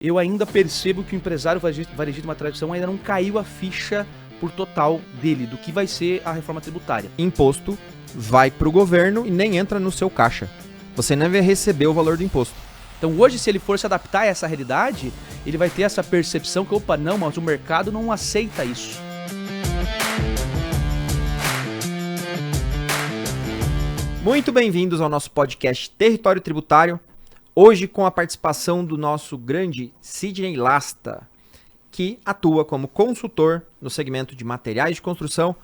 eu ainda percebo que o empresário varejista de material de construção ainda não caiu a ficha por total dele, do que vai ser a reforma tributária. Imposto vai para o governo e nem entra no seu caixa. Você nem vai receber o valor do imposto. Então hoje, se ele for se adaptar a essa realidade, ele vai ter essa percepção que, opa, não, mas o mercado não aceita isso. Muito bem-vindos ao nosso podcast Território Tributário. Hoje com a participação do nosso grande Sidney Lasta, que atua como consultor no segmento de materiais de construção.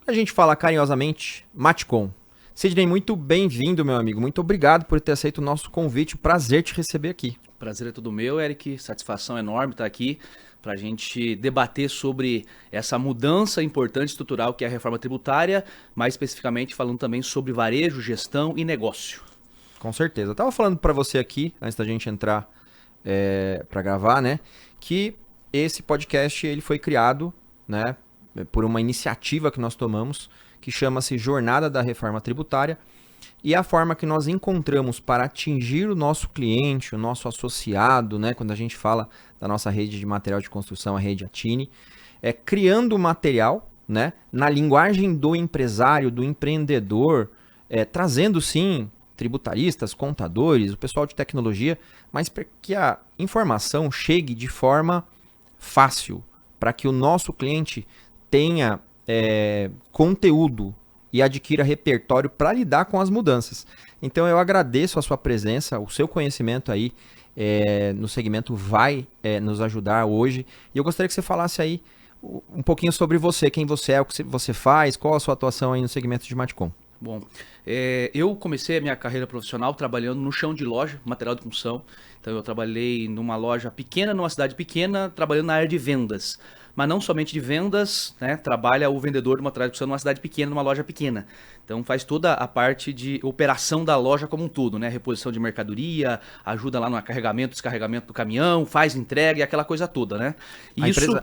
A gente fala carinhosamente Matcom. Sidney, muito bem-vindo, meu amigo. Muito obrigado por ter aceito o nosso convite. Prazer te receber aqui. Prazer é todo meu, Eric. Satisfação enorme estar aqui para a gente debater sobre essa mudança importante estrutural que é a reforma tributária, mais especificamente falando também sobre varejo, gestão e negócio. Com certeza. Eu estava falando para você aqui, antes da gente entrar para gravar, né, que esse podcast ele foi criado, né, por uma iniciativa que nós tomamos, que chama-se Jornada da Reforma Tributária, e a forma que nós encontramos para atingir o nosso cliente, o nosso associado, né, quando a gente fala da nossa rede de material de construção, a rede Atini, é criando material, né, na linguagem do empresário, do empreendedor, trazendo sim tributaristas, contadores, o pessoal de tecnologia, mas para que a informação chegue de forma fácil, para que o nosso cliente tenha conteúdo e adquira repertório para lidar com as mudanças. Então eu agradeço a sua presença, o seu conhecimento aí no segmento vai nos ajudar hoje. E eu gostaria que você falasse aí um pouquinho sobre você, quem você é, o que você faz, qual a sua atuação aí no segmento de Matcom. Bom, eu comecei a minha carreira profissional trabalhando no chão de loja, material de construção. Então eu trabalhei numa loja pequena, numa cidade pequena, trabalhando na área de vendas. Mas não somente de vendas, né? Trabalha o vendedor de material de construção numa cidade pequena, numa loja pequena. Então faz toda a parte de operação da loja como um todo, né? Reposição de mercadoria, ajuda lá no carregamento, descarregamento do caminhão, faz entrega e aquela coisa toda, né? E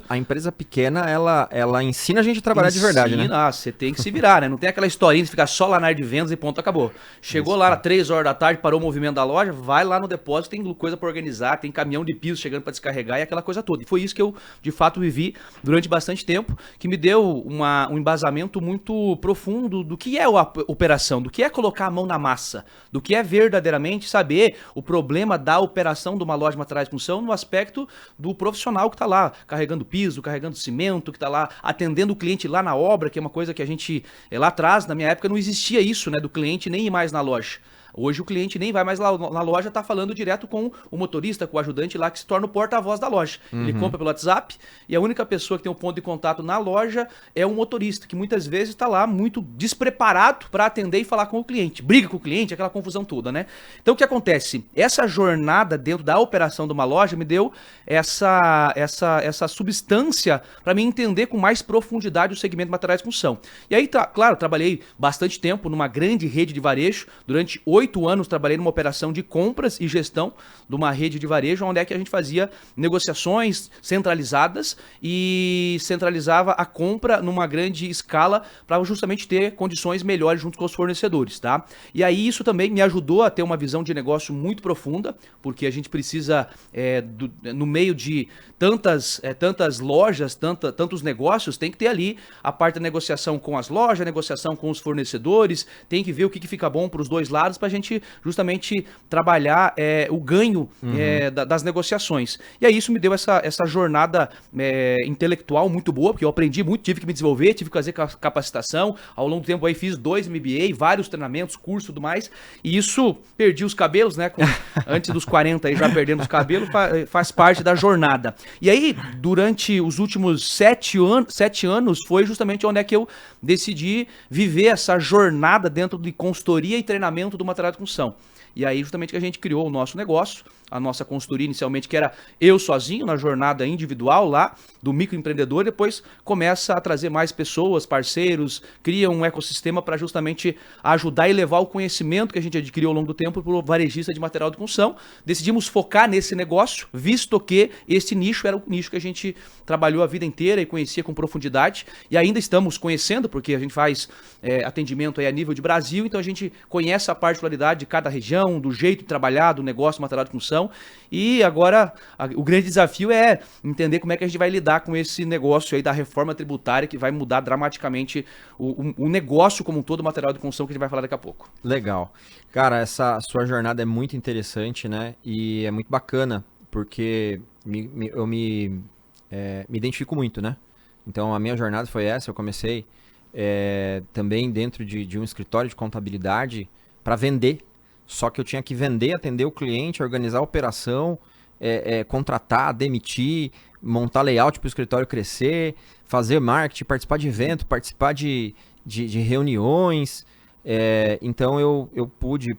a empresa pequena, ela ensina a gente a trabalhar de verdade, né? Você tem que se virar, né? Não tem aquela historinha de ficar só lá na área de vendas e ponto, acabou. Chegou lá às 3 horas da tarde, parou o movimento da loja, vai lá no depósito, tem coisa para organizar, tem caminhão de piso chegando para descarregar e aquela coisa toda. E foi isso que eu, de fato, vivi durante bastante tempo, que me deu um embasamento muito profundo do que é a operação, do que é colocar a mão na massa, do que é verdadeiramente saber o problema da operação de uma loja de materiais de construção no aspecto do profissional que está lá carregando piso, carregando cimento, que está lá atendendo o cliente lá na obra, que é uma coisa que a gente, lá atrás, na minha época, não existia isso, né, do cliente nem ir mais na loja. Hoje o cliente nem vai mais lá na loja, tá falando direto com o motorista, com o ajudante lá, que se torna o porta-voz da loja. Ele compra pelo WhatsApp e a única pessoa que tem um ponto de contato na loja é o motorista, que muitas vezes está lá muito despreparado para atender e falar com o cliente. Briga com o cliente, aquela confusão toda, né? Então o que acontece? Essa jornada dentro da operação de uma loja me deu essa substância para mim entender com mais profundidade o segmento de materiais de construção. E aí, claro, trabalhei bastante tempo numa grande rede de varejo, durante 8 anos trabalhei numa operação de compras e gestão de uma rede de varejo, onde é que a gente fazia negociações centralizadas e centralizava a compra numa grande escala para justamente ter condições melhores junto com os fornecedores, tá? E aí isso também me ajudou a ter uma visão de negócio muito profunda, porque a gente precisa, no meio de tantas lojas, tantos negócios, tem que ter ali a parte da negociação com as lojas, a negociação com os fornecedores, tem que ver o que fica bom para os dois lados para a gente justamente trabalhar o ganho das negociações. E aí isso me deu essa jornada intelectual muito boa, porque eu aprendi muito, tive que me desenvolver, tive que fazer capacitação, ao longo do tempo aí fiz 2 MBA, vários treinamentos, curso e tudo mais, e isso, perdi os cabelos, né, antes dos 40 aí já perdendo os cabelos, faz parte da jornada. E aí, durante os últimos 7 anos, foi justamente onde é que eu decidi viver essa jornada dentro de consultoria e treinamento do material de construção. E aí justamente que a gente criou o nosso negócio, a nossa consultoria inicialmente, que era eu sozinho na jornada individual lá do microempreendedor, depois começa a trazer mais pessoas, parceiros, cria um ecossistema para justamente ajudar e levar o conhecimento que a gente adquiriu ao longo do tempo para o varejista de material de construção. Decidimos focar nesse negócio, visto que esse nicho era o nicho que a gente trabalhou a vida inteira e conhecia com profundidade, e ainda estamos conhecendo, porque a gente faz atendimento aí a nível de Brasil, então a gente conhece a particularidade de cada região, do jeito de trabalhar, do negócio de material de construção, condução. E agora o grande desafio é entender como é que a gente vai lidar com esse negócio aí da reforma tributária que vai mudar dramaticamente o negócio como um todo, o material de construção que a gente vai falar daqui a pouco. Legal. Cara, essa sua jornada é muito interessante, né? E é muito bacana, porque eu me identifico muito, né? Então, a minha jornada foi essa. Eu comecei também dentro de um escritório de contabilidade para vender. Só que eu tinha que vender, atender o cliente, organizar a operação, contratar, demitir, montar layout para o escritório crescer, fazer marketing, participar de evento, participar de reuniões. Então eu pude,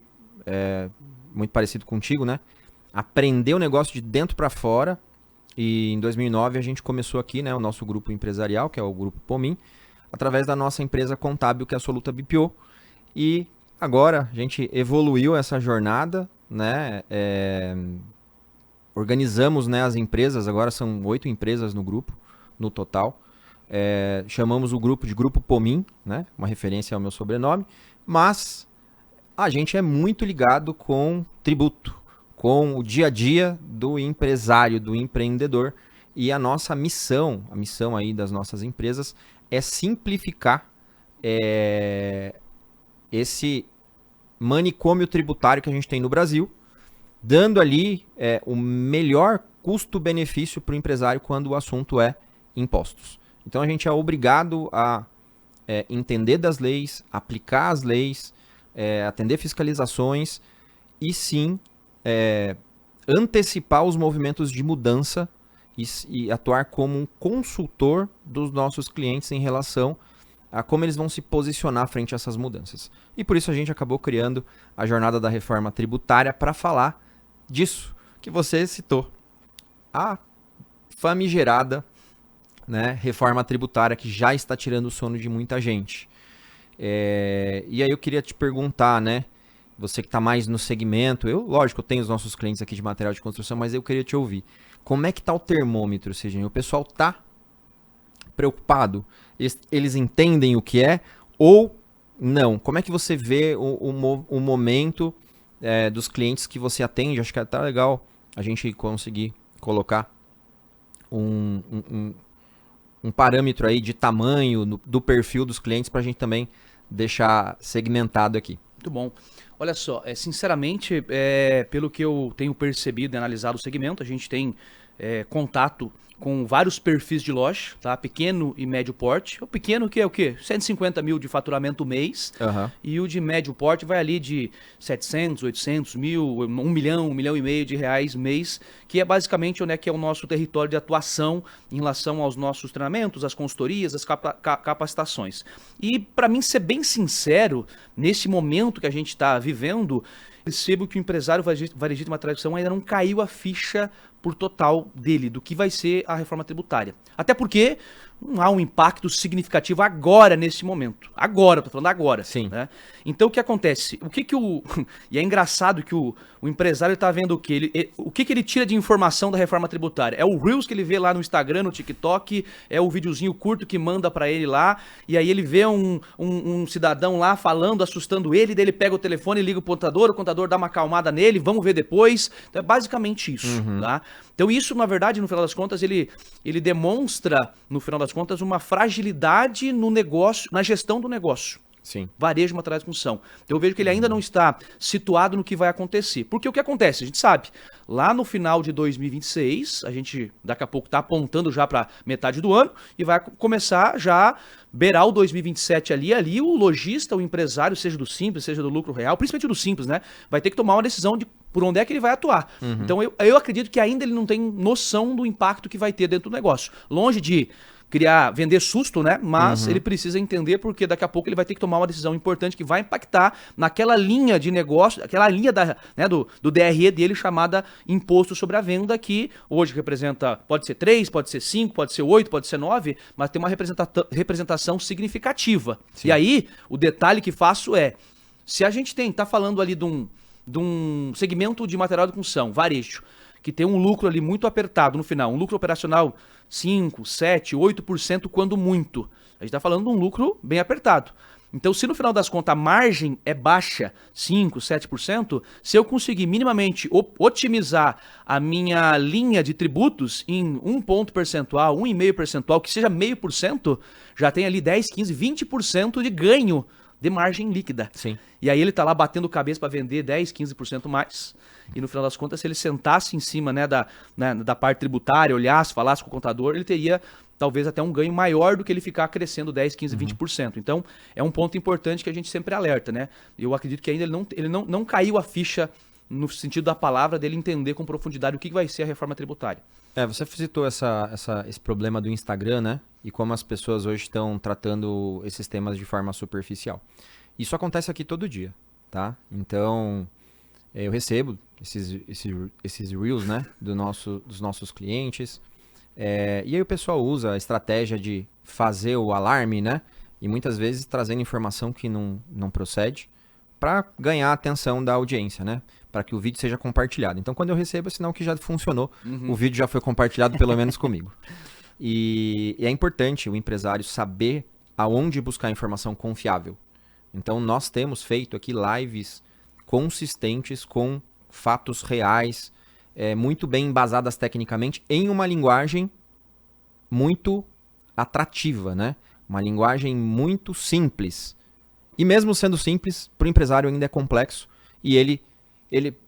muito parecido contigo, né? Aprender o negócio de dentro para fora. E em 2009 a gente começou aqui, né, o nosso grupo empresarial, que é o Grupo Pomin, através da nossa empresa contábil, que é a Soluta BPO. E agora a gente evoluiu essa jornada, né? Organizamos, né, as empresas, agora são 8 empresas no grupo, no total. Chamamos o grupo de Grupo Pomin, né? Uma referência ao meu sobrenome, mas a gente é muito ligado com tributo, com o dia a dia do empresário, do empreendedor. E a nossa missão, a missão aí das nossas empresas é simplificar esse manicômio tributário que a gente tem no Brasil, dando ali o melhor custo-benefício para o empresário quando o assunto é impostos. Então a gente é obrigado a entender das leis, aplicar as leis, atender fiscalizações e sim antecipar os movimentos de mudança e atuar como um consultor dos nossos clientes em relação a como eles vão se posicionar frente a essas mudanças. E por isso a gente acabou criando a jornada da reforma tributária para falar disso que você citou. A famigerada, né, reforma tributária que já está tirando o sono de muita gente. E aí eu queria te perguntar, né? Você que está mais no segmento, lógico, eu tenho os nossos clientes aqui de material de construção, mas eu queria te ouvir. Como é que está o termômetro, Serginho? O pessoal está preocupado? Eles entendem o que é ou não? Como é que você vê o momento dos clientes que você atende? Acho que é até legal a gente conseguir colocar um parâmetro aí de tamanho do perfil dos clientes para a gente também deixar segmentado aqui. Muito bom. Olha só, sinceramente, pelo que eu tenho percebido e analisado o segmento, a gente tem contato com vários perfis de loja, tá? Pequeno e médio porte. O pequeno que é o quê? 150 mil de faturamento mês. Uhum. E o de médio porte vai ali de 700, 800 mil, 1 milhão, 1 milhão e meio de reais mês, que é basicamente onde que é o nosso território de atuação em relação aos nossos treinamentos, as consultorias, as capacitações. E para mim ser bem sincero, nesse momento que a gente está vivendo, percebo que o empresário varejista de material de construção ainda não caiu a ficha por total dele, do que vai ser a reforma tributária. Até porque não há um impacto significativo agora, nesse momento. Agora, tô falando agora. Sim. Né? Então, o que acontece? E é engraçado que o empresário tá vendo o quê? O que ele tira de informação da reforma tributária? É o Reels que ele vê lá no Instagram, no TikTok, é o videozinho curto que manda pra ele lá, e aí ele vê um cidadão lá falando, assustando ele, daí ele pega o telefone, liga o contador dá uma acalmada nele, vamos ver depois. Então, é basicamente isso, tá? Então isso, na verdade, no final das contas, ele demonstra, no final das contas, uma fragilidade no negócio, na gestão do negócio. Sim. Varejo de materiais de construção. Então eu vejo que ele ainda não está situado no que vai acontecer. Porque o que acontece? A gente sabe, lá no final de 2026, a gente daqui a pouco está apontando já para metade do ano e vai começar já beirar o 2027 ali o lojista, o empresário, seja do Simples, seja do lucro real, principalmente do Simples, né? Vai ter que tomar uma decisão de por onde é que ele vai atuar. Então eu acredito que ainda ele não tem noção do impacto que vai ter dentro do negócio. Longe de vender susto, né? Mas ele precisa entender porque daqui a pouco ele vai ter que tomar uma decisão importante que vai impactar naquela linha de negócio, aquela linha do DRE dele chamada Imposto sobre a Venda, que hoje representa, pode ser 3, pode ser 5, pode ser 8, pode ser 9, mas tem uma representação significativa. Sim. E aí, o detalhe que faço se a gente tá falando ali de um segmento de material de construção, varejo, que tem um lucro ali muito apertado no final, um lucro operacional 5, 7, 8% quando muito. A gente está falando de um lucro bem apertado. Então, se no final das contas a margem é baixa, 5, 7%, se eu conseguir minimamente otimizar a minha linha de tributos em 1 ponto percentual, 1,5 percentual, que seja 0,5%, já tem ali 10, 15, 20% de ganho de margem líquida. Sim. E aí ele tá lá batendo cabeça para vender 10, 15% mais. E no final das contas, se ele sentasse em cima da parte tributária, olhasse, falasse com o contador, ele teria talvez até um ganho maior do que ele ficar crescendo 10, 15, 20%. Então, é um ponto importante que a gente sempre alerta, né? Eu acredito que ainda ele não caiu a ficha no sentido da palavra dele entender com profundidade o que vai ser a reforma tributária. Você citou esse problema do Instagram, né? E como as pessoas hoje estão tratando esses temas de forma superficial. Isso acontece aqui todo dia, tá? Então, eu recebo esses reels, né? Dos nossos clientes. E aí o pessoal usa a estratégia de fazer o alarme, né? E muitas vezes trazendo informação que não procede para ganhar a atenção da audiência, né? Para que o vídeo seja compartilhado. Então, quando eu recebo, é sinal que já funcionou. O vídeo já foi compartilhado, pelo menos comigo. E é importante o empresário saber aonde buscar informação confiável. Então, nós temos feito aqui lives consistentes com fatos reais, muito bem embasadas tecnicamente, em uma linguagem muito atrativa, né? Uma linguagem muito simples. E mesmo sendo simples, para o empresário ainda é complexo. E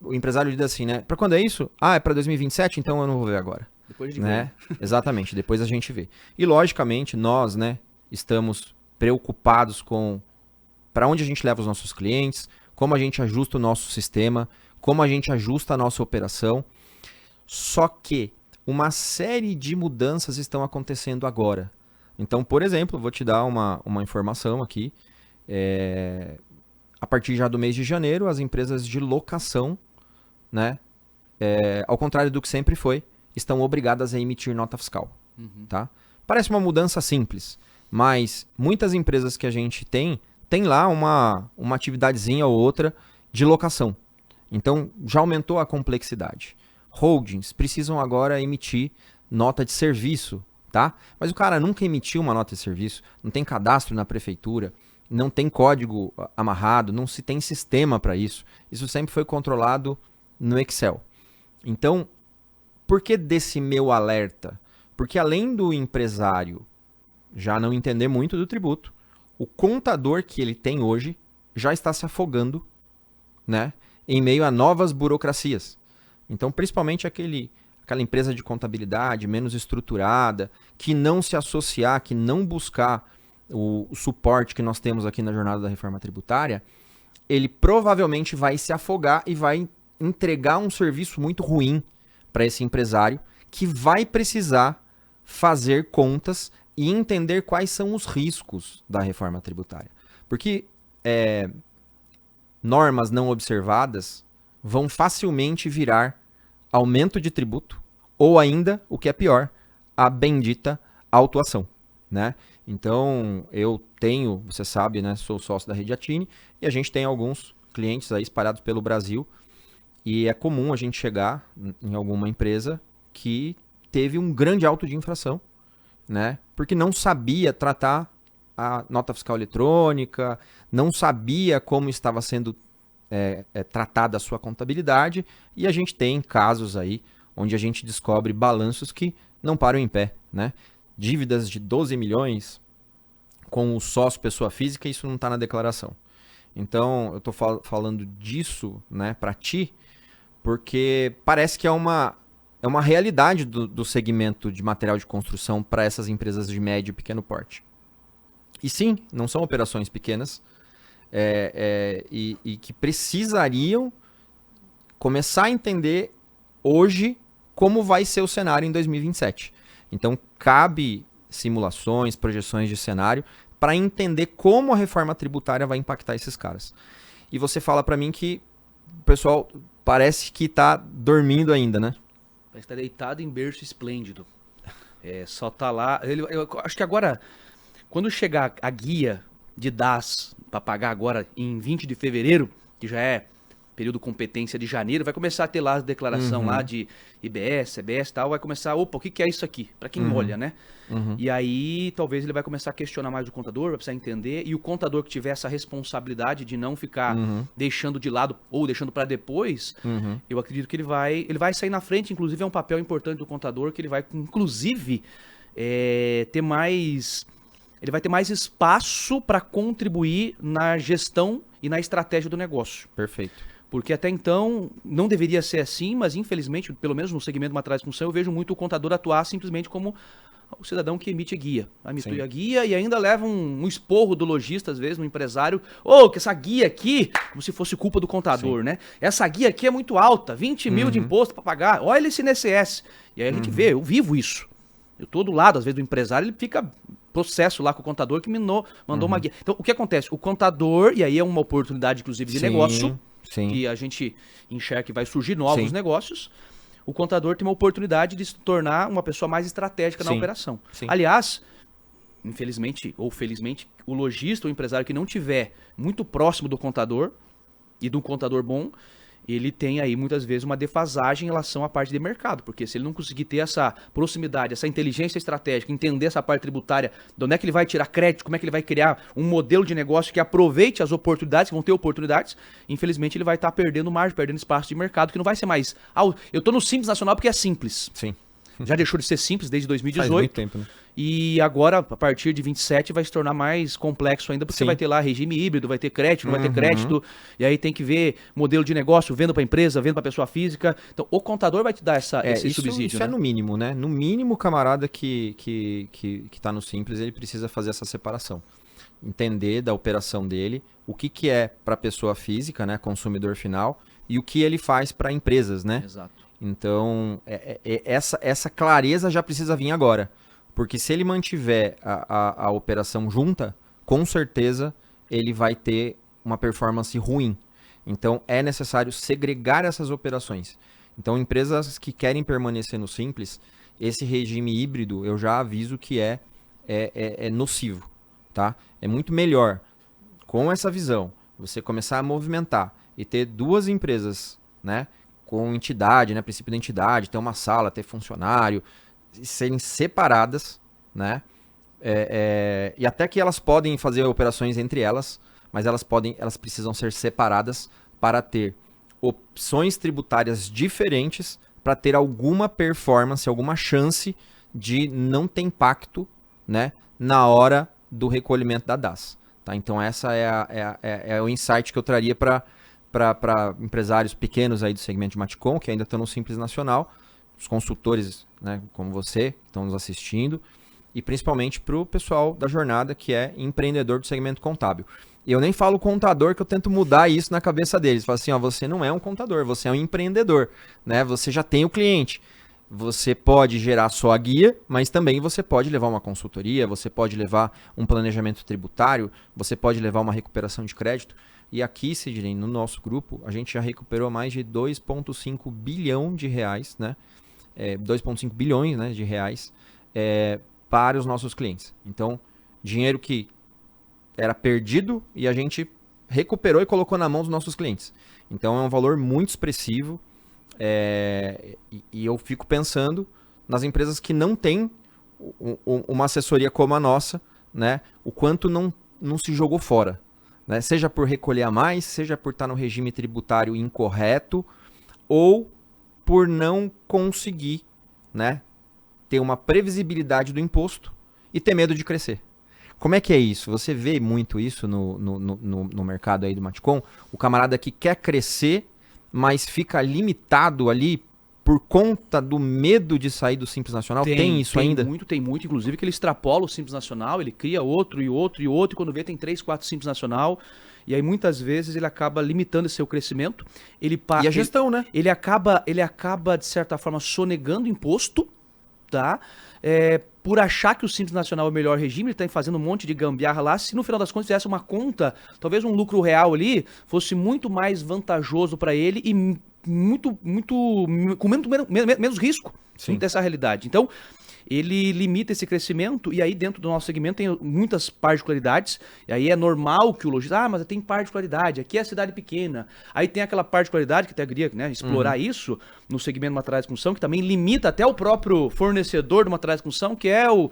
o empresário diz assim, né? Para quando é isso? É para 2027, então eu não vou ver agora. Depois de né? Exatamente, depois a gente vê. E logicamente nós, né, estamos preocupados com para onde a gente leva os nossos clientes, como a gente ajusta o nosso sistema, como a gente ajusta a nossa operação. Só que uma série de mudanças estão acontecendo agora. Então, por exemplo, vou te dar uma informação aqui. A partir já do mês de janeiro, as empresas de locação, né, ao contrário do que sempre foi, estão obrigadas a emitir nota fiscal. Tá? Parece uma mudança simples, mas muitas empresas que a gente tem lá uma atividadezinha ou outra de locação. Então, já aumentou a complexidade. Holdings precisam agora emitir nota de serviço, tá? Mas o cara nunca emitiu uma nota de serviço, não tem cadastro na prefeitura, não tem código amarrado, não se tem sistema para isso. Isso sempre foi controlado no Excel. Então, por que desse meu alerta? Porque além do empresário já não entender muito do tributo, o contador que ele tem hoje já está se afogando, né, em meio a novas burocracias. Então, principalmente aquela empresa de contabilidade menos estruturada, que não se associar, que não buscar o suporte que nós temos aqui na jornada da reforma tributária, ele provavelmente vai se afogar e vai entregar um serviço muito ruim para esse empresário, que vai precisar fazer contas e entender quais são os riscos da reforma tributária. Porque normas não observadas vão facilmente virar aumento de tributo ou ainda, o que é pior, a bendita autuação, né? Então, eu tenho, você sabe, né, sou sócio da Rede Atini e a gente tem alguns clientes aí espalhados pelo Brasil e é comum a gente chegar em alguma empresa que teve um grande auto de infração, né? Porque não sabia tratar a nota fiscal eletrônica, não sabia como estava sendo tratada a sua contabilidade, e a gente tem casos aí onde a gente descobre balanços que não param em pé, né? Dívidas de 12 milhões com o sócio pessoa física, isso não está na declaração. Então, eu estou falando disso, né, para ti, porque parece que é uma realidade do segmento de material de construção para essas empresas de médio e pequeno porte. E sim, não são operações pequenas e que precisariam começar a entender hoje como vai ser o cenário em 2027. Então, cabe simulações, projeções de cenário para entender como a reforma tributária vai impactar esses caras. E você fala para mim que o pessoal parece que está dormindo ainda, né? Parece que tá deitado em berço esplêndido. Só tá lá. Eu acho que agora, quando chegar a guia de DAS para pagar agora em 20 de fevereiro, que já é período competência de janeiro, vai começar a ter lá a declaração lá de IBS, CBS e tal, vai começar, opa, o que é isso aqui? Para quem olha, né? E aí, talvez ele vai começar a questionar mais o contador, vai precisar entender, e o contador que tiver essa responsabilidade de não ficar deixando de lado ou deixando para depois, eu acredito que ele vai sair na frente, inclusive é um papel importante do contador, que ele vai, inclusive, ter mais... Ele vai ter mais espaço para contribuir na gestão e na estratégia do negócio. Perfeito. Porque até então não deveria ser assim, mas infelizmente, pelo menos no segmento de materiais de construção, eu vejo muito o contador atuar simplesmente como o cidadão que emite a guia. Emite a guia e ainda leva um esporro do lojista, às vezes, no empresário. Que essa guia aqui, como se fosse culpa do contador, né? Essa guia aqui é muito alta, 20 mil de imposto para pagar, olha esse INSS. E aí a gente vê, eu vivo isso. Eu tô do lado, às vezes, do empresário, ele fica processo lá com o contador que mandou uma guia. Então, o que acontece? O contador, e aí é uma oportunidade, inclusive, de negócio, que a gente enxerga que vai surgir novos negócios, o contador tem uma oportunidade de se tornar uma pessoa mais estratégica na operação. Aliás, infelizmente ou felizmente, o lojista, o empresário que não tiver muito próximo do contador e de um contador bom, ele tem aí muitas vezes uma defasagem em relação à parte de mercado, porque se ele não conseguir ter essa proximidade, essa inteligência estratégica, entender essa parte tributária, de onde é que ele vai tirar crédito, como é que ele vai criar um modelo de negócio que aproveite as oportunidades, que vão ter oportunidades, infelizmente ele vai estar perdendo margem, perdendo espaço de mercado, que não vai ser mais... eu estou no Simples Nacional porque é simples. Sim. Já deixou de ser simples desde 2018. Faz muito tempo, né? E agora, a partir de 27, vai se tornar mais complexo ainda, porque você vai ter lá regime híbrido, vai ter crédito, não vai ter crédito, e aí tem que ver modelo de negócio, venda para empresa, venda para pessoa física. Então, o contador vai te dar esse subsídio. Isso né? É no mínimo, né? No mínimo, o camarada que tá no Simples, ele precisa fazer essa separação. Entender da operação dele, o que é para pessoa física, né, consumidor final, e o que ele faz para empresas, né? Exato. Então, essa clareza já precisa vir agora. Porque se ele mantiver a operação junta, com certeza ele vai ter uma performance ruim. Então, é necessário segregar essas operações. Então, empresas que querem permanecer no Simples, esse regime híbrido, eu já aviso que é nocivo. Tá? É muito melhor, com essa visão, você começar a movimentar e ter duas empresas, né, com entidade, né, princípio da entidade, ter uma sala, ter funcionário, serem separadas, né, e até que elas podem fazer operações entre elas, mas elas precisam ser separadas para ter opções tributárias diferentes, para ter alguma performance, alguma chance de não ter impacto, né, na hora do recolhimento da DAS. Tá? Então essa é o insight que eu traria para empresários pequenos aí do segmento de Maticom, que ainda estão no Simples Nacional, os consultores, né, como você, que estão nos assistindo, e principalmente para o pessoal da jornada, que é empreendedor do segmento contábil. E eu nem falo contador, que eu tento mudar isso na cabeça deles. Falo assim, ó, você não é um contador, você é um empreendedor, né? Você já tem o cliente. Você pode gerar só a guia, mas também você pode levar uma consultoria, você pode levar um planejamento tributário, você pode levar uma recuperação de crédito. E aqui, Sidney, no nosso grupo, a gente já recuperou mais de 2,5 bilhão de reais, né? 2,5 bilhões, né, de reais para os nossos clientes. Então, dinheiro que era perdido e a gente recuperou e colocou na mão dos nossos clientes. Então, é um valor muito expressivo. E eu fico pensando nas empresas que não têm uma assessoria como a nossa, né? O quanto não se jogou fora, né? Seja por recolher a mais, seja por estar no regime tributário incorreto, ou por não conseguir, né, ter uma previsibilidade do imposto e ter medo de crescer. Como é que é isso? Você vê muito isso no mercado aí do Maticom? O camarada que quer crescer, mas fica limitado ali por conta do medo de sair do Simples Nacional? Tem isso ainda? Tem muito, inclusive que ele extrapola o Simples Nacional, ele cria outro, e quando vê tem 3, 4 Simples Nacional, e aí muitas vezes ele acaba limitando esse seu crescimento. E a gestão, né? Ele acaba, de certa forma, sonegando imposto, tá? Por achar que o Simples Nacional é o melhor regime, ele está fazendo um monte de gambiarra lá. Se no final das contas fizesse uma conta, talvez um lucro real ali, fosse muito mais vantajoso para ele e com menos risco. Sim. Dessa realidade. Então, ele limita esse crescimento, e aí dentro do nosso segmento tem muitas particularidades, e aí é normal que o lojista, mas tem particularidade, aqui é a cidade pequena, aí tem aquela particularidade que até queria, né, explorar isso no segmento de materiais de construção, que também limita até o próprio fornecedor de materiais de construção, que é o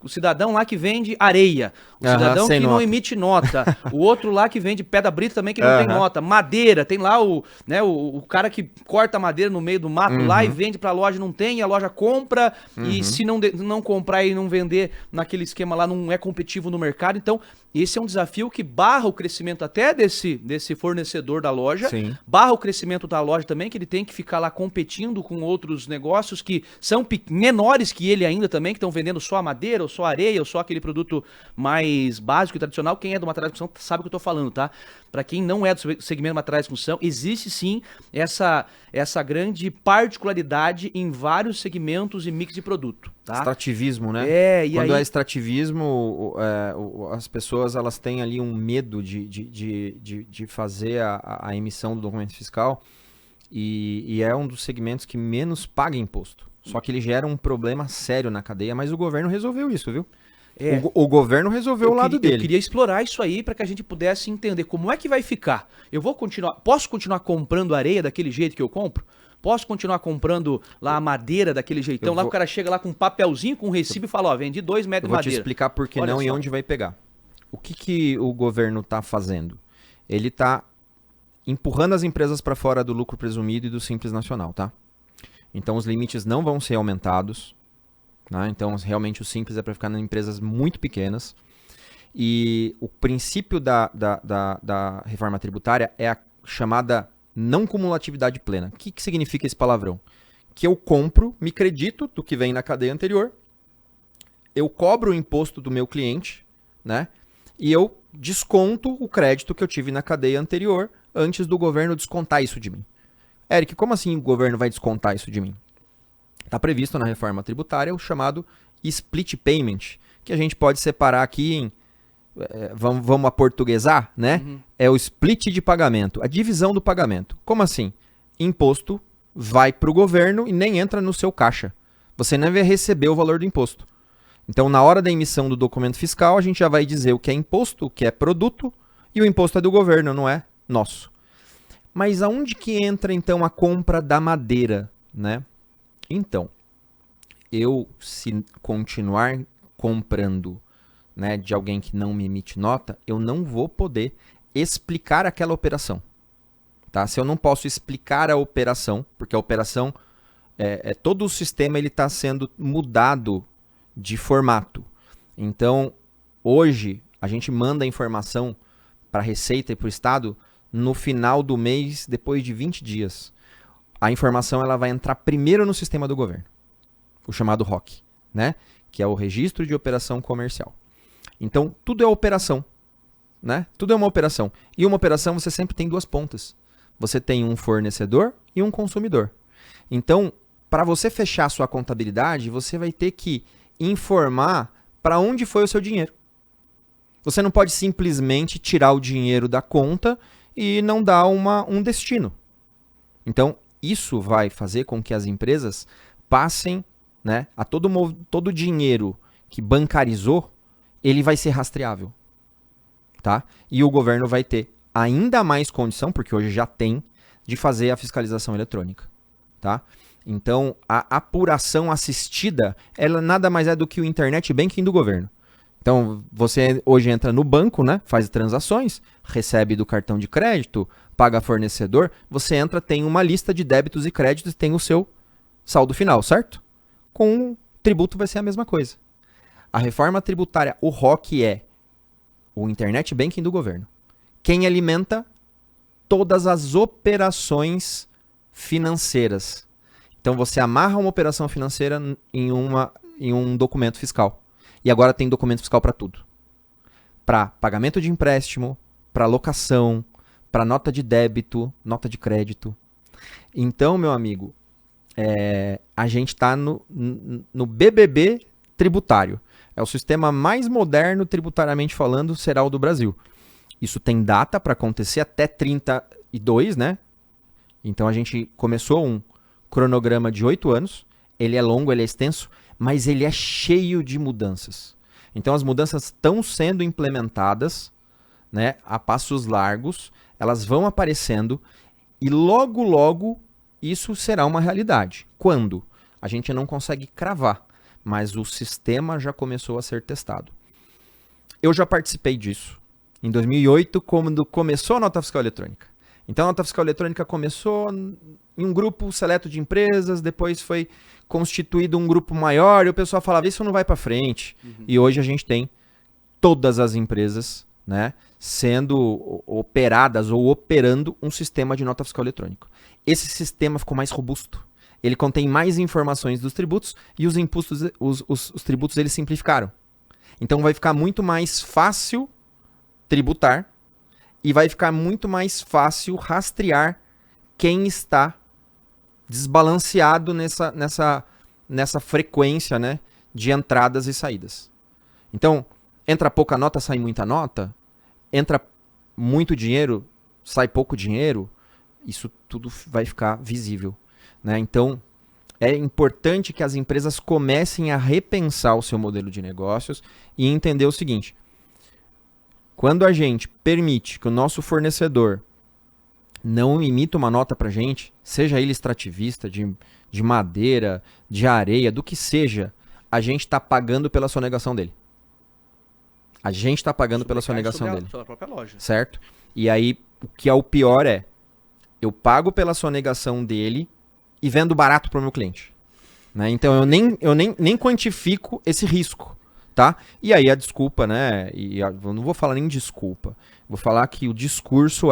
cidadão lá que vende areia, o cidadão que não emite nota, o outro lá que vende pedra brita também que não tem nota, madeira, tem lá o cara que corta madeira no meio do mato lá e vende pra loja, não tem, a loja compra e se não comprar e não vender naquele esquema lá, não é competitivo no mercado. Então esse é um desafio que barra o crescimento até desse fornecedor da loja, barra o crescimento da loja também, que ele tem que ficar lá competindo com outros negócios que são menores que ele ainda também, que estão vendendo só a madeira, ou só areia, ou só aquele produto mais básico e tradicional. Quem é do material de construção sabe o que eu tô falando, tá? Para quem não é do segmento de materiais de construção, existe sim essa grande particularidade em vários segmentos e mix de produto, tá? Extrativismo, né? Quando é extrativismo, as pessoas elas têm ali um medo de fazer a emissão do documento fiscal e é um dos segmentos que menos paga imposto. Só que ele gera um problema sério na cadeia, mas o governo resolveu isso, viu? O governo resolveu o lado dele. Eu queria explorar isso aí para que a gente pudesse entender como é que vai ficar. Posso continuar comprando areia daquele jeito que eu compro? Posso continuar comprando lá a madeira daquele jeitão? Lá o cara chega lá com um papelzinho, com um recibo e fala, ó, vendi 2 metros de madeira. Eu vou te explicar por que não e onde vai pegar. O que o governo está fazendo? Ele está empurrando as empresas para fora do lucro presumido e do Simples Nacional, tá? Então os limites não vão ser aumentados, né? Então realmente o Simples é para ficar em empresas muito pequenas. E o princípio da reforma tributária é a chamada não cumulatividade plena. O que significa esse palavrão? Que eu compro, me credito do que vem na cadeia anterior, eu cobro o imposto do meu cliente, né? E eu desconto o crédito que eu tive na cadeia anterior antes do governo descontar isso de mim. Eric, como assim o governo vai descontar isso de mim? Está previsto na reforma tributária o chamado split payment, que a gente pode separar aqui em, vamos aportuguesar, né? É o split de pagamento, a divisão do pagamento. Como assim? Imposto vai para o governo e nem entra no seu caixa. Você nem vai receber o valor do imposto. Então, na hora da emissão do documento fiscal, a gente já vai dizer o que é imposto, o que é produto, e o imposto é do governo, não é nosso. Mas aonde que entra, então, a compra da madeira, né? Então, se continuar comprando, né, de alguém que não me emite nota, eu não vou poder explicar aquela operação. Tá? Se eu não posso explicar a operação, porque a operação, todo o sistema está sendo mudado de formato. Então, hoje, a gente manda a informação para a Receita e para o Estado no final do mês, depois de 20 dias. A informação ela vai entrar primeiro no sistema do governo, o chamado ROC, né? Que é o Registro de Operação Comercial. Então, tudo é operação, né? Tudo é uma operação. E uma operação você sempre tem duas pontas. Você tem um fornecedor e um consumidor. Então, para você fechar a sua contabilidade, você vai ter que informar para onde foi o seu dinheiro. Você não pode simplesmente tirar o dinheiro da conta e não dar um destino. Então, isso vai fazer com que as empresas passem, né, a todo dinheiro que bancarizou, ele vai ser rastreável. Tá? E o governo vai ter ainda mais condição, porque hoje já tem, de fazer a fiscalização eletrônica. Tá? Então, a apuração assistida, ela nada mais é do que o internet banking do governo. Então, você hoje entra no banco, né, faz transações, recebe do cartão de crédito, paga fornecedor, você entra, tem uma lista de débitos e créditos e tem o seu saldo final, certo? Com o tributo vai ser a mesma coisa. A reforma tributária, o ROC é o internet banking do governo. Quem alimenta todas as operações financeiras. Então, você amarra uma operação financeira em um documento fiscal. E agora tem documento fiscal para tudo. Para pagamento de empréstimo, para locação, para nota de débito, nota de crédito. Então, meu amigo, a gente está no BBB tributário. É o sistema mais moderno, tributariamente falando, será o do Brasil. Isso tem data para acontecer até 32, né? Então a gente começou um cronograma de 8 anos. Ele é longo, ele é extenso, mas ele é cheio de mudanças. Então as mudanças estão sendo implementadas, né, a passos largos, elas vão aparecendo e logo, logo isso será uma realidade. Quando? A gente não consegue cravar, mas o sistema já começou a ser testado. Eu já participei disso. Em 2008, quando começou a nota fiscal eletrônica. Então a nota fiscal eletrônica começou em um grupo seleto de empresas, depois foi constituído um grupo maior e o pessoal falava, isso não vai para frente. E hoje a gente tem todas as empresas, né, sendo operadas ou operando um sistema de nota fiscal eletrônico. Esse sistema ficou mais robusto. Ele contém mais informações dos tributos e os impostos, os tributos eles simplificaram. Então vai ficar muito mais fácil tributar e vai ficar muito mais fácil rastrear quem está desbalanceado nessa frequência, né, de entradas e saídas. Então, entra pouca nota, sai muita nota. Entra muito dinheiro, sai pouco dinheiro. Isso tudo vai ficar visível, né? Então, é importante que as empresas comecem a repensar o seu modelo de negócios e entender o seguinte. Quando a gente permite que o nosso fornecedor não emita uma nota para a gente, seja ele extrativista, de madeira, de areia, do que seja, a gente está pagando pela sonegação dele. A gente está pagando pela sonegação dele. Pela própria loja. Certo? E aí, o que é o pior é, eu pago pela sonegação dele e vendo barato para o meu cliente. Né? Então, eu nem quantifico esse risco. Tá? E aí a desculpa, né? E eu não vou falar nem desculpa. Vou falar que o discurso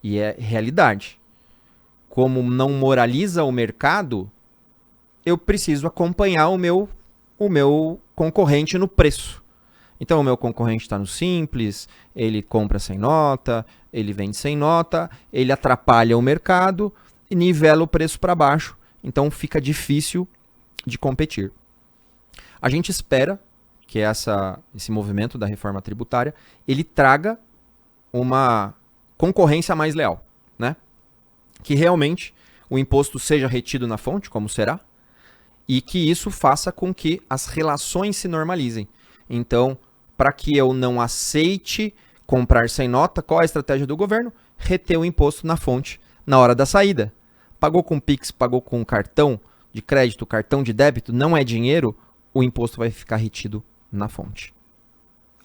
e é realidade. Como não moraliza o mercado, eu preciso acompanhar o meu concorrente no preço. Então o meu concorrente está no simples, ele compra sem nota, ele vende sem nota, ele atrapalha o mercado e nivela o preço para baixo. Então fica difícil de competir. A gente espera que esse movimento da reforma tributária, ele traga uma concorrência mais leal, né? Que realmente o imposto seja retido na fonte, como será, e que isso faça com que as relações se normalizem. Então, para que eu não aceite comprar sem nota, qual a estratégia do governo? Reter o imposto na fonte na hora da saída. Pagou com Pix, pagou com cartão de crédito, cartão de débito, não é dinheiro, o imposto vai ficar retido na fonte.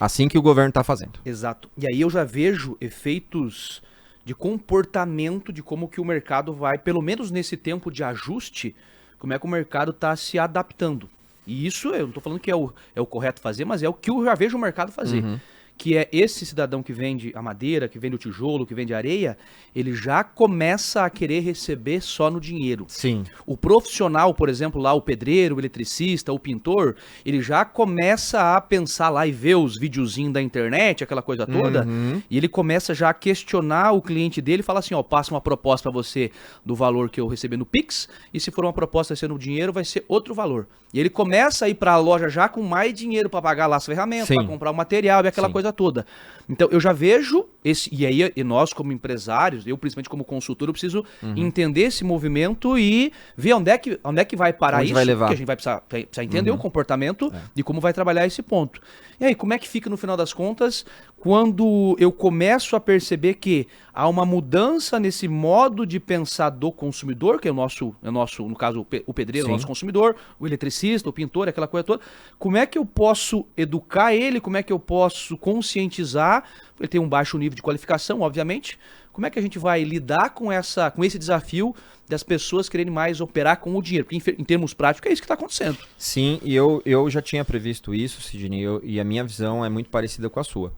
Assim que o governo está fazendo. Exato. E aí eu já vejo efeitos de comportamento de como que o mercado vai, pelo menos nesse tempo de ajuste, como é que o mercado está se adaptando. E isso eu não estou falando que é o correto fazer, mas é o que eu já vejo o mercado fazer. Uhum. Que é esse cidadão que vende a madeira, que vende o tijolo, que vende a areia, ele já começa a querer receber só no dinheiro. Sim. O profissional, por exemplo, lá o pedreiro, o eletricista, o pintor, ele já começa a pensar lá e ver os videozinhos da internet, aquela coisa toda, e ele começa já a questionar o cliente dele e fala assim, ó, passa uma proposta para você do valor que eu receber no Pix, e se for uma proposta sendo dinheiro, vai ser outro valor. E ele começa a ir para a loja já com mais dinheiro para pagar lá as ferramentas, para comprar o material e aquela coisa toda. Então, eu já vejo e aí nós como empresários, eu principalmente como consultor, eu preciso entender esse movimento e ver onde é que vai parar isso, vai levar. porque a gente vai precisar entender o comportamento de como vai trabalhar esse ponto. E aí, como é que fica no final das contas quando eu começo a perceber que há uma mudança nesse modo de pensar do consumidor, que é o nosso no caso, o pedreiro, o nosso consumidor, o eletricista, o pintor, aquela coisa toda. Como é que eu posso educar ele? Como é que eu posso conscientizar? Ele tem um baixo nível de qualificação, obviamente. Como é que a gente vai lidar com esse desafio das pessoas quererem mais operar com o dinheiro? Porque em termos práticos é isso que está acontecendo. Sim, e eu já tinha previsto isso, Sidney, e a minha visão é muito parecida com a sua.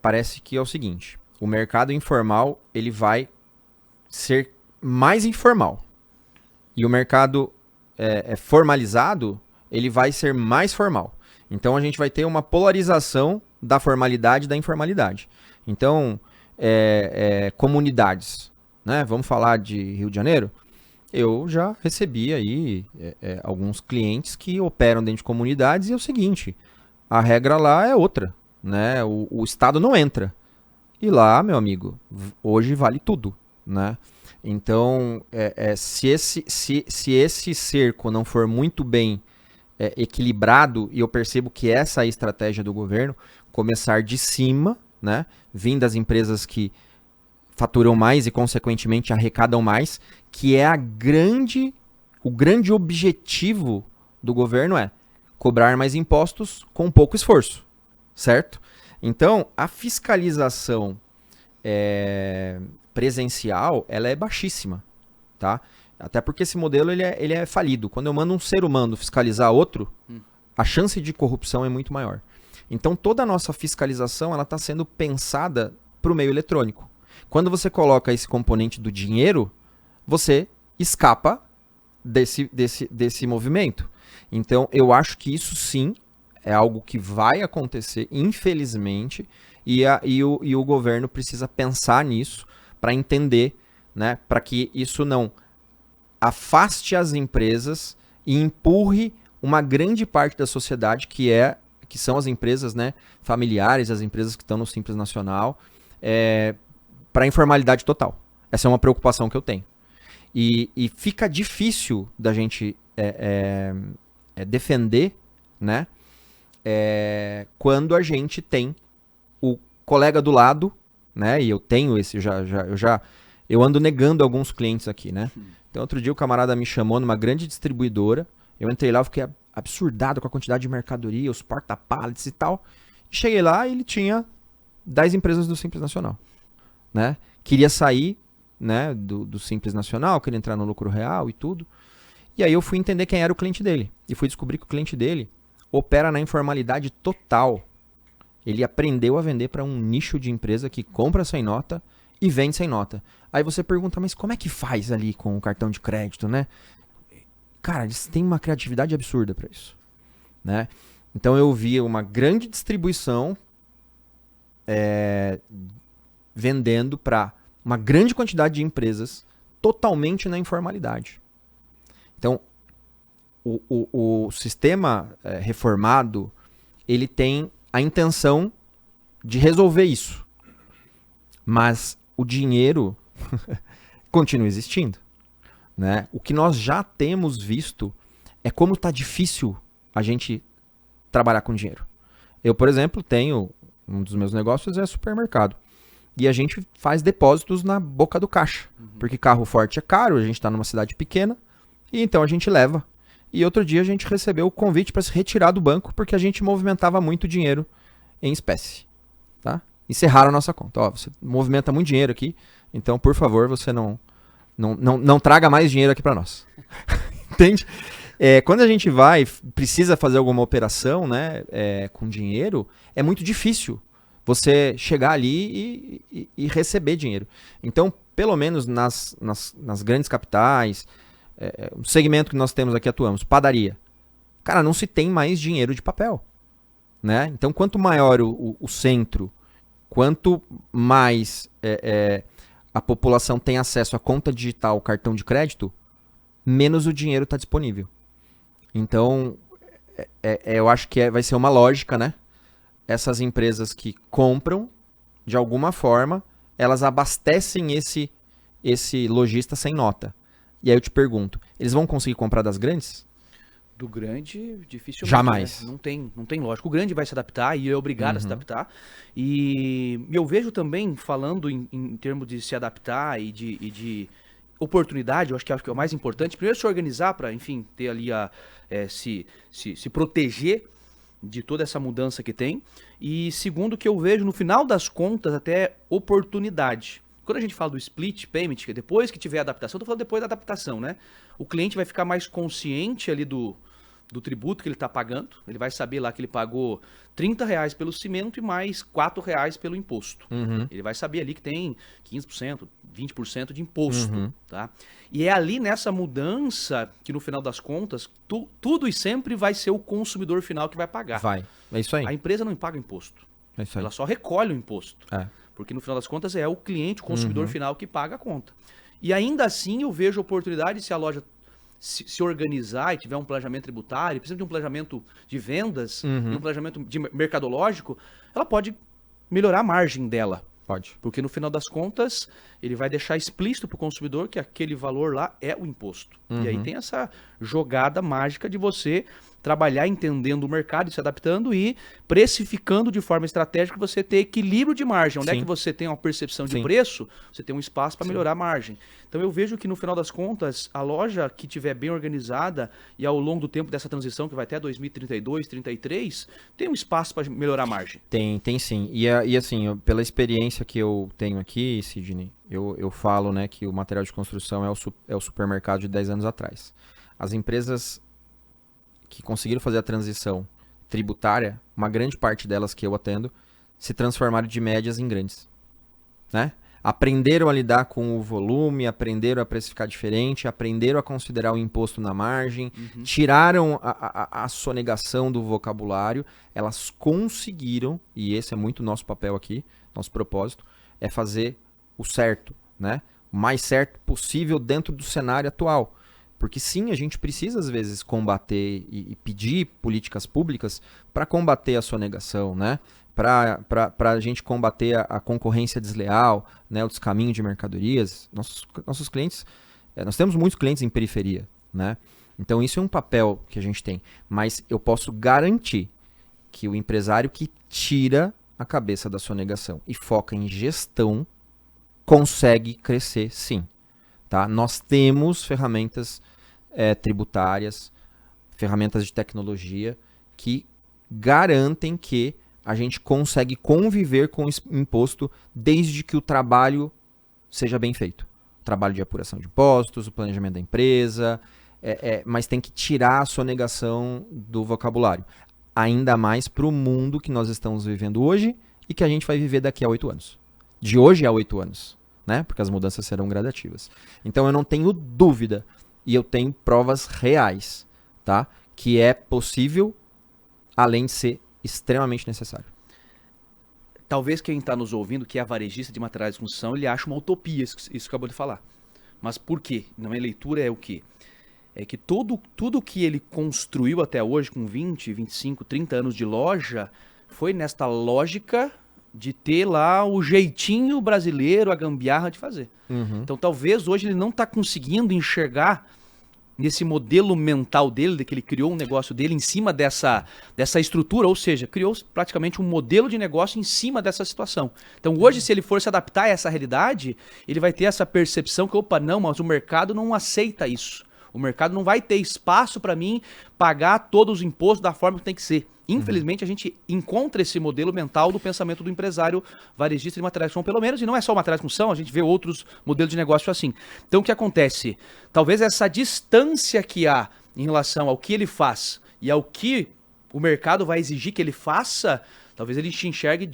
Parece que é o seguinte, o mercado informal ele vai ser mais informal. E o mercado formalizado ele vai ser mais formal. Então a gente vai ter uma polarização da formalidade e da informalidade. Então, comunidades, né? Vamos falar de Rio de Janeiro? Eu já recebi aí alguns clientes que operam dentro de comunidades e é o seguinte, a regra lá é outra, né? O Estado não entra. E lá, meu amigo, hoje vale tudo, né? Então, se esse cerco não for muito bem equilibrado, e eu percebo que essa é a estratégia do governo, começar de cima, né? Vindo das empresas que faturam mais e, consequentemente, arrecadam mais, que é o grande objetivo do governo é cobrar mais impostos com pouco esforço, certo? Então, a fiscalização presencial, ela é baixíssima, tá? Até porque esse modelo ele é falido. Quando eu mando um ser humano fiscalizar outro, a chance de corrupção é muito maior. Então, toda a nossa fiscalização ela está sendo pensada para o meio eletrônico. Quando você coloca esse componente do dinheiro, você escapa desse movimento. Então, eu acho que isso sim é algo que vai acontecer, infelizmente, e o governo precisa pensar nisso para entender, né, para que isso não afaste as empresas e empurre uma grande parte da sociedade que são as empresas, né, familiares, as empresas que estão no Simples Nacional, para a informalidade total. Essa é uma preocupação que eu tenho. E fica difícil da gente defender, né, quando a gente tem o colega do lado, né, e eu tenho esse, eu ando negando alguns clientes aqui, né. Então, outro dia o camarada me chamou numa grande distribuidora, eu entrei lá, eu fiquei absurdado com a quantidade de mercadoria, os porta-pallets e tal. Cheguei lá e ele tinha 10 empresas do Simples Nacional, né? Queria sair, né, do Simples Nacional, queria entrar no lucro real e tudo. E aí eu fui entender quem era o cliente dele. E fui descobrir que o cliente dele opera na informalidade total. Ele aprendeu a vender para um nicho de empresa que compra sem nota e vende sem nota. Aí você pergunta, mas como é que faz ali com o cartão de crédito, né? Cara, eles têm uma criatividade absurda para isso, né? Então eu vi uma grande distribuição vendendo para uma grande quantidade de empresas totalmente na informalidade. Então, o sistema reformado, ele tem a intenção de resolver isso. Mas o dinheiro continua existindo, né? O que nós já temos visto é como está difícil a gente trabalhar com dinheiro. Eu, por exemplo, tenho um dos meus negócios é supermercado. E a gente faz depósitos na boca do caixa. Porque carro forte é caro, a gente está numa cidade pequena, e então a gente leva. E outro dia a gente recebeu o convite para se retirar do banco porque a gente movimentava muito dinheiro em espécie. Tá? Encerraram a nossa conta. Ó, você movimenta muito dinheiro aqui, então, por favor, você não traga mais dinheiro aqui para nós. Entende? Quando a gente precisa fazer alguma operação, né, com dinheiro, é muito difícil você chegar ali e receber dinheiro. Então, pelo menos nas grandes capitais, o segmento que nós temos aqui atuamos, padaria. Cara, não se tem mais dinheiro de papel, né? Então, quanto maior o centro, quanto mais a população tem acesso à conta digital, cartão de crédito, menos o dinheiro está disponível. Então, eu acho que vai ser uma lógica, né? Essas empresas que compram, de alguma forma, elas abastecem esse lojista sem nota. E aí eu te pergunto, eles vão conseguir comprar das grandes? Do grande, dificilmente. Jamais. Né? Não tem lógica. O grande vai se adaptar e é obrigado a se adaptar. E eu vejo também, falando em termos de se adaptar e de oportunidade, eu acho que é o mais importante. Primeiro, se organizar para, enfim, ter ali se proteger de toda essa mudança que tem. E segundo, que eu vejo, no final das contas, até oportunidade. Quando a gente fala do split payment, que depois que tiver adaptação, eu tô falando depois da adaptação, né? O cliente vai ficar mais consciente ali do tributo que ele está pagando. Ele vai saber lá que ele pagou R$30 pelo cimento e mais R$4 pelo imposto. Ele vai saber ali que tem 15%, 20% de imposto. Tá? E é ali nessa mudança que, no final das contas, tudo e sempre vai ser o consumidor final que vai pagar. Vai. É isso aí. A empresa não paga imposto. É isso aí. Ela só recolhe o imposto. É. Porque, no final das contas, é o cliente, o consumidor final que paga a conta. E ainda assim, eu vejo oportunidade se a loja se organizar e tiver um planejamento tributário, precisa de um planejamento de vendas, e um planejamento mercadológico, ela pode melhorar a margem dela. Pode. Porque no final das contas, ele vai deixar explícito para o consumidor que aquele valor lá é o imposto. E aí tem essa jogada mágica de você trabalhar entendendo o mercado e se adaptando e precificando de forma estratégica, você ter equilíbrio de margem. Onde é Sim. que você tem uma percepção de Sim. preço, você tem um espaço para Sim. melhorar a margem. Então eu vejo que no final das contas, a loja que estiver bem organizada e ao longo do tempo dessa transição, que vai até 2032, 2033, tem um espaço para melhorar a margem. Tem sim. E assim, pela experiência que eu tenho aqui, Sidney, eu falo, né, que o material de construção é o supermercado de 10 anos atrás. As empresas que conseguiram fazer a transição tributária, uma grande parte delas que eu atendo, se transformaram de médias em grandes, né? Aprenderam a lidar com o volume, aprenderam a precificar diferente, aprenderam a considerar o imposto na margem, tiraram a sonegação do vocabulário, elas conseguiram, e esse é muito nosso papel aqui, nosso propósito, é fazer o certo, né? O mais certo possível dentro do cenário atual. Porque sim, a gente precisa às vezes combater e pedir políticas públicas para combater a sonegação, né? Para a gente combater a concorrência desleal, né? O descaminho de mercadorias. Nossos clientes, nós temos muitos clientes em periferia, né? Então isso é um papel que a gente tem. Mas eu posso garantir que o empresário que tira a cabeça da sonegação e foca em gestão consegue crescer sim. Tá? Nós temos ferramentas tributárias, ferramentas de tecnologia que garantem que a gente consegue conviver com o imposto desde que o trabalho seja bem feito. O trabalho de apuração de impostos, o planejamento da empresa, mas tem que tirar a sonegação do vocabulário. Ainda mais para o mundo que nós estamos vivendo hoje e que a gente vai viver daqui a 8 anos. De hoje a 8 anos. Né? Porque as mudanças serão gradativas. Então eu não tenho dúvida e eu tenho provas reais, tá? Que é possível, além de ser extremamente necessário. Talvez quem está nos ouvindo, que é varejista de materiais de construção, ele acha uma utopia isso que acabou de falar. Mas por quê? Na minha leitura é o quê? É que tudo que ele construiu até hoje, com 20, 25, 30 anos de loja, foi nesta lógica de ter lá o jeitinho brasileiro, a gambiarra de fazer. Então talvez hoje ele não está conseguindo enxergar nesse modelo mental dele, de que ele criou um negócio dele em cima dessa estrutura, ou seja, criou praticamente um modelo de negócio em cima dessa situação. Então hoje, se ele for se adaptar a essa realidade, ele vai ter essa percepção que, opa, não, mas o mercado não aceita isso. O mercado não vai ter espaço para mim pagar todos os impostos da forma que tem que ser. Infelizmente, a gente encontra esse modelo mental do pensamento do empresário varejista de materiais de construção, pelo menos, e não é só materiais de construção, a gente vê outros modelos de negócio assim. Então, o que acontece? Talvez essa distância que há em relação ao que ele faz e ao que o mercado vai exigir que ele faça, talvez ele te enxergue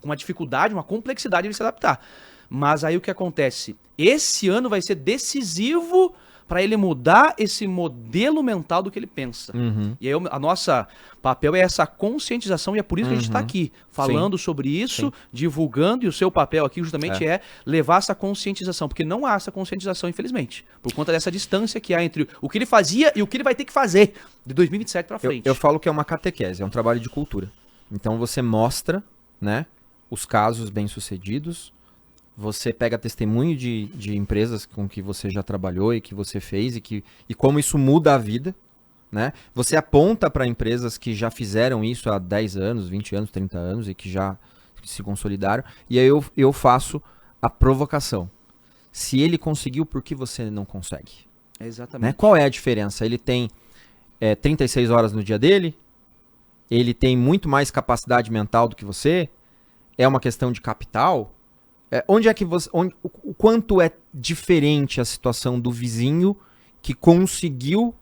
com uma dificuldade, uma complexidade de se adaptar. Mas aí o que acontece? Esse ano vai ser decisivo para ele mudar esse modelo mental do que ele pensa. E aí a nossa papel é essa conscientização, e é por isso que a gente está aqui, falando sobre isso, divulgando, e o seu papel aqui justamente é levar essa conscientização, porque não há essa conscientização, infelizmente, por conta dessa distância que há entre o que ele fazia e o que ele vai ter que fazer de 2027 para frente. Eu falo que é uma catequese, é um trabalho de cultura. Então você mostra, né, os casos bem-sucedidos, você pega testemunho de empresas com que você já trabalhou e que você fez e como isso muda a vida, né? Você aponta para empresas que já fizeram isso há 10 anos, 20 anos, 30 anos e que já se consolidaram. E aí eu faço a provocação. Se ele conseguiu, por que você não consegue? Exatamente. Né? Qual é a diferença? Ele tem 36 horas no dia dele? Ele tem muito mais capacidade mental do que você? É uma questão de capital? Onde é que você, o quanto é diferente a situação do vizinho que conseguiu,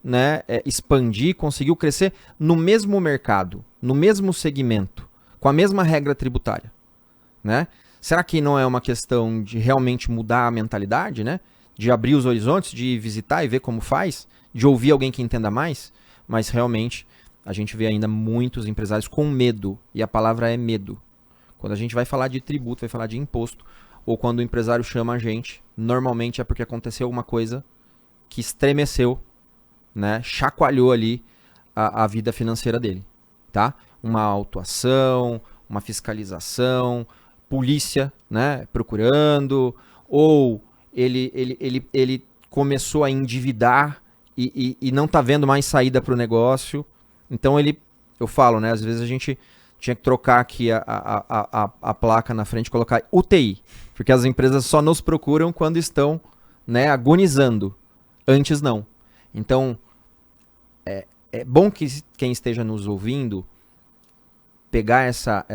né, expandir, conseguiu crescer no mesmo mercado, no mesmo segmento, com a mesma regra tributária, né? Será que não é uma questão de realmente mudar a mentalidade, né? De abrir os horizontes, de visitar e ver como faz, de ouvir alguém que entenda mais? Mas realmente a gente vê ainda muitos empresários com medo, e a palavra é medo. Quando a gente vai falar de tributo, vai falar de imposto, ou quando o empresário chama a gente, normalmente é porque aconteceu alguma coisa que estremeceu, né, chacoalhou ali a vida financeira dele, tá? Uma autuação, uma fiscalização, polícia, né, procurando, ou ele começou a endividar e não tá vendo mais saída para o negócio. Então eu falo, né? Às vezes a gente tinha que trocar aqui a placa na frente e colocar UTI, porque as empresas só nos procuram quando estão, né, agonizando. Antes não. Então, é bom que quem esteja nos ouvindo pegar essa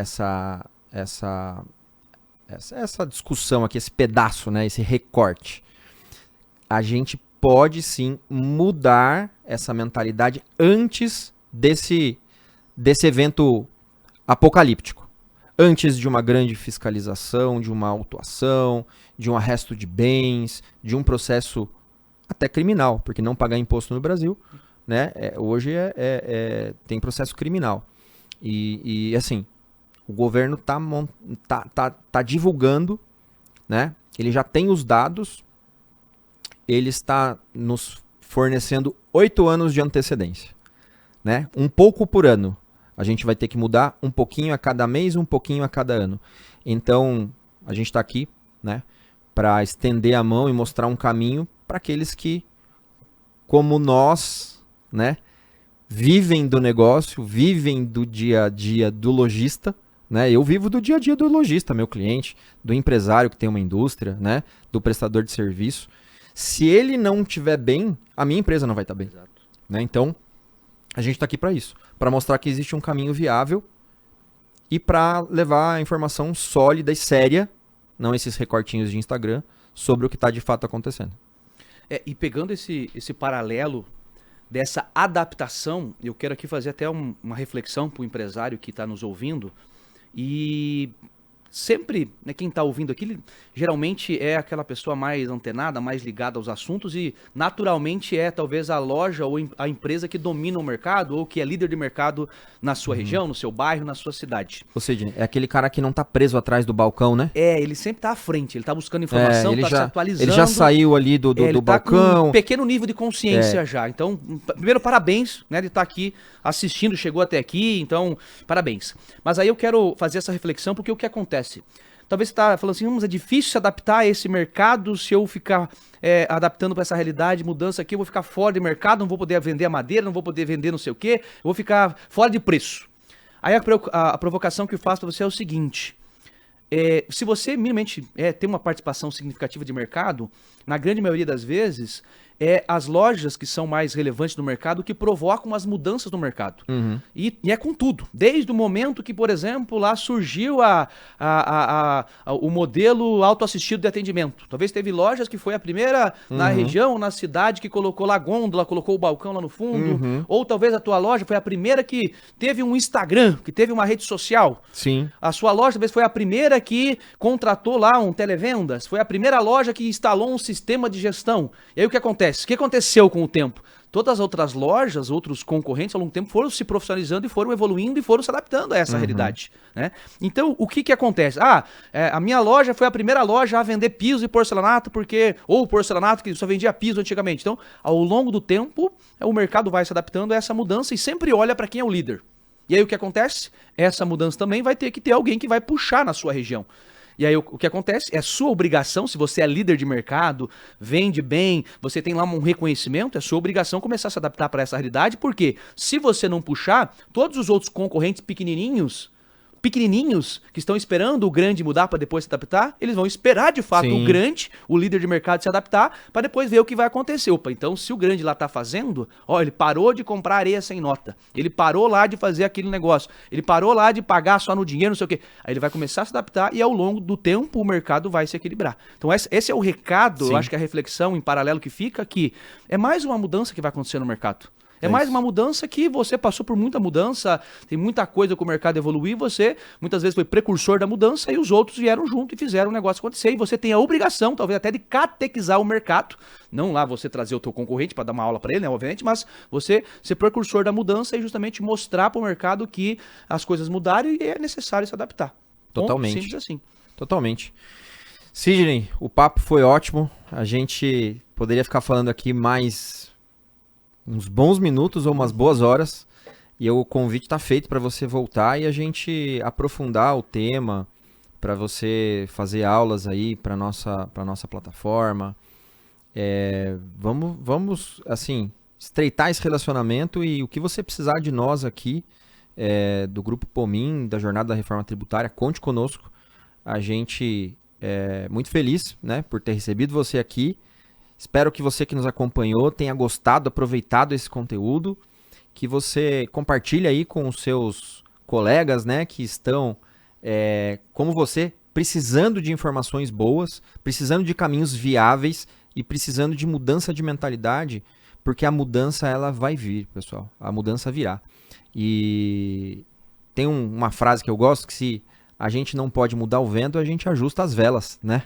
discussão aqui, esse pedaço, né, esse recorte. A gente pode sim mudar essa mentalidade antes desse evento apocalíptico. Antes de uma grande fiscalização, de uma autuação, de um arresto de bens, de um processo até criminal, porque não pagar imposto no Brasil, né, hoje tem processo criminal. E assim, o governo tá divulgando, né, ele já tem os dados, ele está nos fornecendo 8 anos de antecedência, né, um pouco por ano. A gente vai ter que mudar um pouquinho a cada mês, um pouquinho a cada ano. Então, a gente está aqui, né, para estender a mão e mostrar um caminho para aqueles que, como nós, né, vivem do negócio, vivem do dia a dia do lojista, né? Eu vivo do dia a dia do lojista, meu cliente, do empresário que tem uma indústria, né, do prestador de serviço. Se ele não estiver bem, a minha empresa não vai estar bem. Exato. Né? Então, a gente está aqui para isso, para mostrar que existe um caminho viável e para levar a informação sólida e séria, não esses recortinhos de Instagram, sobre o que está de fato acontecendo. E pegando esse paralelo dessa adaptação, eu quero aqui fazer até uma reflexão para o empresário que está nos ouvindo. E sempre, né, quem está ouvindo aqui, geralmente é aquela pessoa mais antenada, mais ligada aos assuntos e naturalmente é talvez a loja ou a empresa que domina o mercado ou que é líder de mercado na sua região, no seu bairro, na sua cidade. Ou seja, é aquele cara que não está preso atrás do balcão, né? Ele sempre está à frente, ele está buscando informação, está se atualizando. Ele já saiu ali do balcão. Com um pequeno nível de consciência já. Então, primeiro, parabéns, né, de estar aqui assistindo, chegou até aqui, então, parabéns. Mas aí eu quero fazer essa reflexão porque o que acontece? Talvez você está falando assim, mas é difícil se adaptar a esse mercado, se eu ficar adaptando para essa realidade, mudança aqui, eu vou ficar fora de mercado, não vou poder vender a madeira, não vou poder vender não sei o quê, eu vou ficar fora de preço. Aí a provocação que eu faço para você é o seguinte, se você minimamente tem uma participação significativa de mercado, na grande maioria das vezes, as lojas que são mais relevantes no mercado que provocam as mudanças no mercado. Uhum. E é com tudo. Desde o momento que, por exemplo, lá surgiu o modelo autoassistido de atendimento. Talvez teve lojas que foi a primeira na região, na cidade, que colocou lá a gôndola, colocou o balcão lá no fundo. Uhum. Ou talvez a tua loja foi a primeira que teve um Instagram, que teve uma rede social. Sim. A sua loja talvez foi a primeira que contratou lá um televendas. Foi a primeira loja que instalou um sistema de gestão. E aí o que acontece? O que aconteceu com o tempo? Todas as outras lojas, outros concorrentes ao longo do tempo foram se profissionalizando e foram evoluindo e foram se adaptando a essa realidade. Né? Então, o que acontece? A minha loja foi a primeira loja a vender piso e porcelanato, ou porcelanato que só vendia piso antigamente. Então, ao longo do tempo, o mercado vai se adaptando a essa mudança e sempre olha para quem é o líder. E aí o que acontece? Essa mudança também vai ter que ter alguém que vai puxar na sua região. E aí o que acontece? É sua obrigação, se você é líder de mercado, vende bem, você tem lá um reconhecimento, é sua obrigação começar a se adaptar para essa realidade, porque se você não puxar, todos os outros concorrentes pequenininhos que estão esperando o grande mudar para depois se adaptar, eles vão esperar de fato o grande, o líder de mercado se adaptar para depois ver o que vai acontecer. Opa, então se o grande lá tá fazendo, ele parou de comprar areia sem nota, ele parou lá de fazer aquele negócio, ele parou lá de pagar só no dinheiro, não sei o quê. Aí ele vai começar a se adaptar e ao longo do tempo o mercado vai se equilibrar. Então esse é o recado, eu acho que a reflexão em paralelo que fica aqui, é mais uma mudança que vai acontecer no mercado. É mais uma mudança que você passou por muita mudança, tem muita coisa que o mercado evoluiu, você muitas vezes foi precursor da mudança e os outros vieram junto e fizeram o negócio acontecer. E você tem a obrigação, talvez até, de catequizar o mercado. Não lá você trazer o teu concorrente para dar uma aula para ele, né, obviamente, mas você ser precursor da mudança e justamente mostrar para o mercado que as coisas mudaram e é necessário se adaptar. Totalmente. Simples assim. Totalmente. Sidney, o papo foi ótimo. A gente poderia ficar falando aqui mais uns bons minutos ou umas boas horas, e o convite está feito para você voltar e a gente aprofundar o tema, para você fazer aulas aí para nossa plataforma. Vamos, assim, estreitar esse relacionamento e o que você precisar de nós aqui, do Grupo Pomin, da Jornada da Reforma Tributária, conte conosco. A gente é muito feliz, né, por ter recebido você aqui. Espero que você que nos acompanhou tenha gostado, aproveitado esse conteúdo, que você compartilhe aí com os seus colegas, né, que estão, como você, precisando de informações boas, precisando de caminhos viáveis e precisando de mudança de mentalidade, porque a mudança ela vai vir, pessoal. A mudança virá. E tem uma frase que eu gosto, que se a gente não pode mudar o vento, a gente ajusta as velas, né?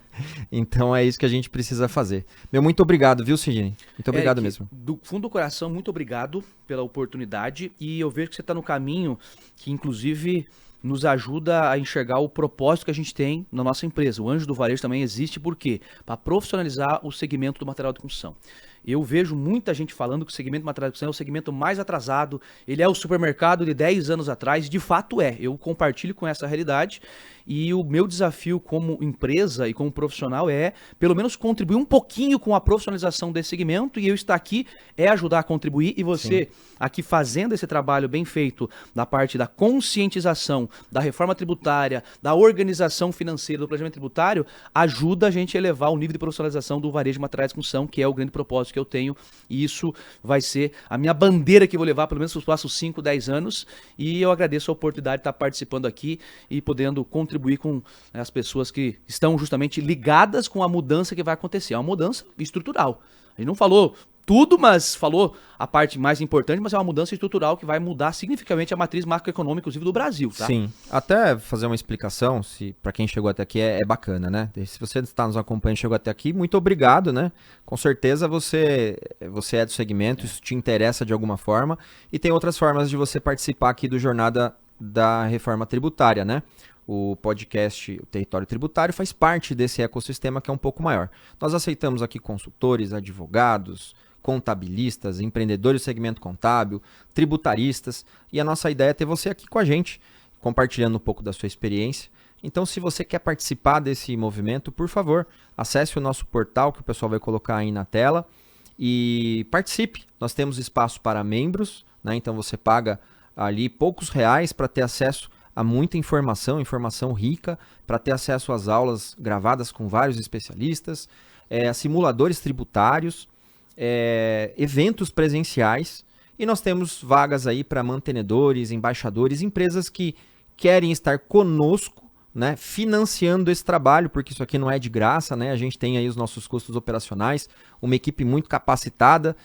Então é isso que a gente precisa fazer. Muito obrigado, viu, Sidney? Muito obrigado mesmo. Do fundo do coração, muito obrigado pela oportunidade. E eu vejo que você está no caminho que, inclusive, nos ajuda a enxergar o propósito que a gente tem na nossa empresa. O Anjo do Varejo também existe por quê? Para profissionalizar o segmento do material de construção. Eu vejo muita gente falando que o segmento de material de construção é o segmento mais atrasado, ele é o supermercado de 10 anos atrás, de fato é. Eu compartilho com essa realidade e o meu desafio como empresa e como profissional é, pelo menos, contribuir um pouquinho com a profissionalização desse segmento, e eu estar aqui é ajudar a contribuir, e você aqui fazendo esse trabalho bem feito da parte da conscientização, da reforma tributária, da organização financeira do planejamento tributário, ajuda a gente a elevar o nível de profissionalização do varejo de materiais de construção, que é o grande propósito que eu tenho, e isso vai ser a minha bandeira que eu vou levar pelo menos nos próximos 5, 10 anos, e eu agradeço a oportunidade de estar participando aqui e podendo contribuir com as pessoas que estão justamente ligadas com a mudança que vai acontecer. É uma mudança estrutural. A gente não falou tudo, mas falou a parte mais importante, mas é uma mudança estrutural que vai mudar significativamente a matriz macroeconômica, inclusive, do Brasil, tá? Sim. Até fazer uma explicação, para quem chegou até aqui, é bacana, né? Se você está nos acompanhando e chegou até aqui, muito obrigado, né? Com certeza você é do segmento, isso te interessa de alguma forma, e tem outras formas de você participar aqui do Jornada da Reforma Tributária, né? O podcast, o Território Tributário, faz parte desse ecossistema que é um pouco maior. Nós aceitamos aqui consultores, advogados, contabilistas, empreendedores do segmento contábil, tributaristas, e a nossa ideia é ter você aqui com a gente, compartilhando um pouco da sua experiência. Então, se você quer participar desse movimento, por favor, acesse o nosso portal, que o pessoal vai colocar aí na tela, e participe. Nós temos espaço para membros, né? Então você paga ali poucos reais para ter acesso a muita informação rica, para ter acesso às aulas gravadas com vários especialistas, simuladores tributários, eventos presenciais, e nós temos vagas aí para mantenedores, embaixadores, empresas que querem estar conosco, né, financiando esse trabalho, porque isso aqui não é de graça, né? A gente tem aí os nossos custos operacionais, uma equipe muito capacitada,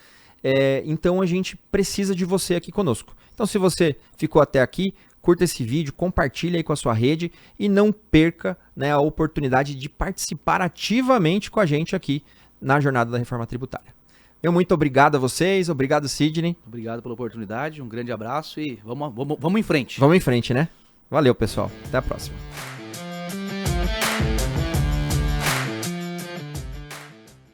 então a gente precisa de você aqui conosco. Então, se você ficou até aqui, curta esse vídeo, compartilhe aí com a sua rede e não perca, né, a oportunidade de participar ativamente com a gente aqui na Jornada da Reforma Tributária. Muito obrigado a vocês, obrigado, Sidney. Obrigado pela oportunidade, um grande abraço e vamos em frente. Vamos em frente, né? Valeu, pessoal. Até a próxima.